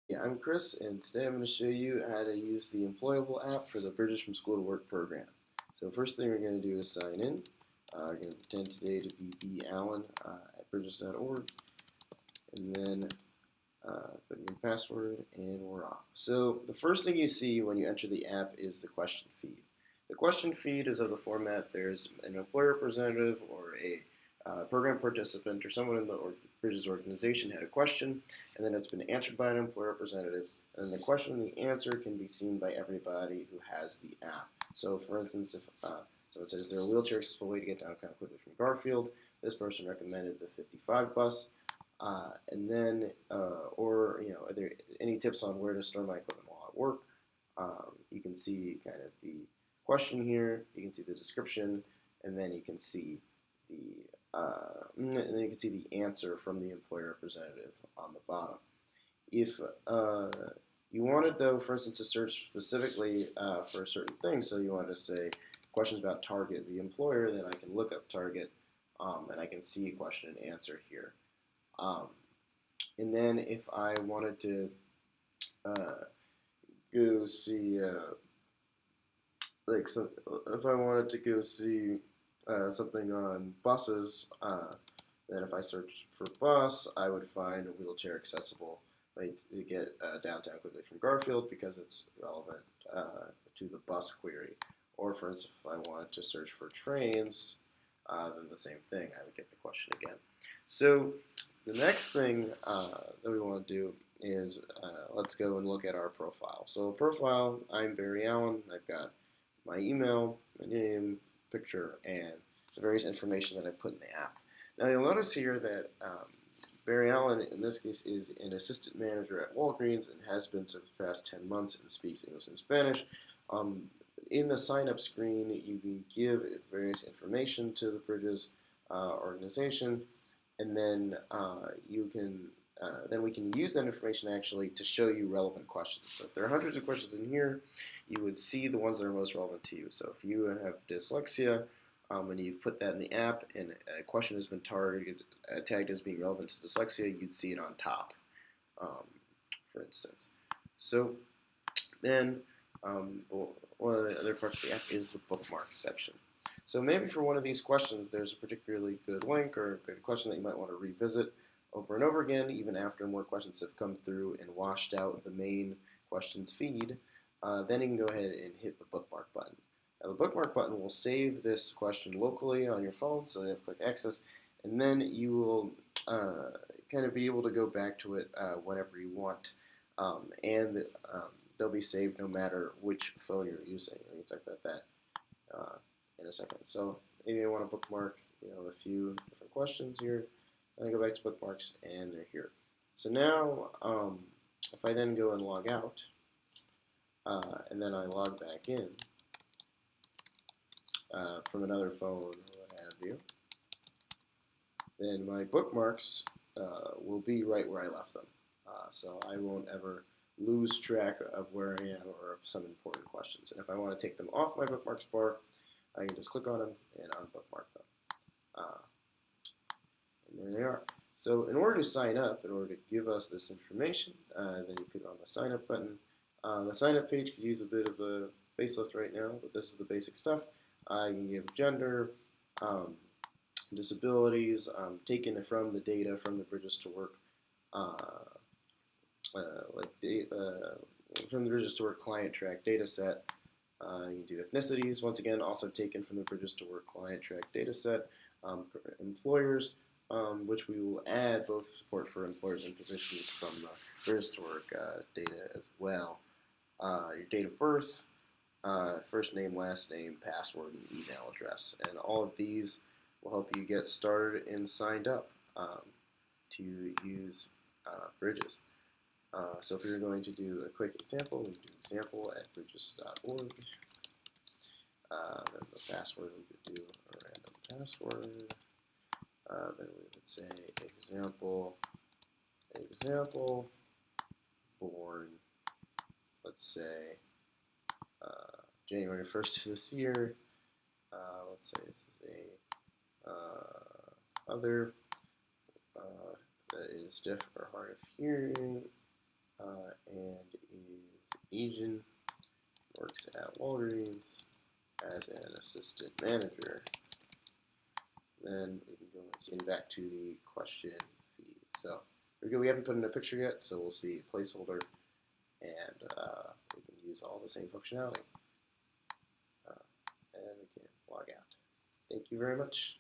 Yeah, I'm Chris, and today I'm going to show you how to use the Employable app for the Bridges from School to Work program. So first thing we're going to do is sign in. We're going to pretend today to be B. Allen at bridges.org, and then put in your password, and we're off. So the first thing you see when you enter the app is the question feed. The question feed is of the format: there's an employer representative or a program participant or someone in the Bridges organization had a question, and then it's been answered by an employer representative, and then the question and the answer can be seen by everybody who has the app. So for instance, if someone says, is there a wheelchair accessible way to get down kind of quickly from Garfield? This person recommended the 55 bus. And then, or are there any tips on where to store my equipment while at work? You can see kind of the question here. You can see the description, and then you can see the answer from the employer representative on the bottom. If you wanted, though, for instance, to search specifically for a certain thing, so you wanted to say questions about Target, the employer, then I can look up Target, and I can see a question and answer here. And then if I wanted to go see, if I wanted to go see something on buses, then if I searched for bus, I would find a wheelchair accessible way to get downtown quickly from Garfield because it's relevant to the bus query. Or for instance, if I wanted to search for trains, then the same thing, I would get the question again. So the next thing that we want to do is let's go and look at our profile. So profile, I'm Barry Allen. I've got my email, my name, picture, and the various information that I've put in the app. Now you'll notice here that Barry Allen, in this case, is an assistant manager at Walgreens and has been for the past 10 months and speaks English and Spanish. In the sign-up screen, you can give various information to the Bridges organization, and then we can use that information actually to show you relevant questions. So if there are hundreds of questions in here, you would see the ones that are most relevant to you. So if you have dyslexia and you've put that in the app and a question has been tagged as being relevant to dyslexia, you'd see it on top, for instance. So then one of the other parts of the app is the bookmarks section. So maybe for one of these questions, there's a particularly good link or a good question that you might want to revisit over and over again, even after more questions have come through and washed out the main questions feed. Then you can go ahead and hit the bookmark button. Now the bookmark button will save this question locally on your phone, so you have quick access, and then you will kind of be able to go back to it whenever you want, and they'll be saved no matter which phone you're using. We can talk about that in a second. So maybe I want to bookmark, a few different questions here. Then I go back to bookmarks, and they're here. So now, if I then go and log out, and then I log back in from another phone or what have you, then my bookmarks will be right where I left them. So I won't ever lose track of where I am or of some important questions. And if I want to take them off my bookmarks bar, I can just click on them and unbookmark them. And there they are. So in order to sign up, in order to give us this information, then you click on the sign up button. The sign up page could use a bit of a facelift right now, but this is the basic stuff. You can give gender, disabilities, taken from the data from the Bridges to Work, from the Bridges to Work client track data set. You can do ethnicities, once again, also taken from the Bridges to Work client track data set. Employers, which we will add both support for employers and positions from the Bridges to Work data as well. Your date of birth, first name, last name, password, and email address. And all of these will help you get started and signed up to use Bridges. So if you're going to do a quick example, we do example at bridges.org. Then the password, we could do a random password. Then we would say example, born, let's say, January 1st of this year. Let's say this is a other that is deaf or hard of hearing, Asian, works at Walgreens as an assistant manager. Then we can go and see back to the question feed. So we haven't put in a picture yet, so we'll see a placeholder, and we can use all the same functionality. And we can log out. Thank you very much.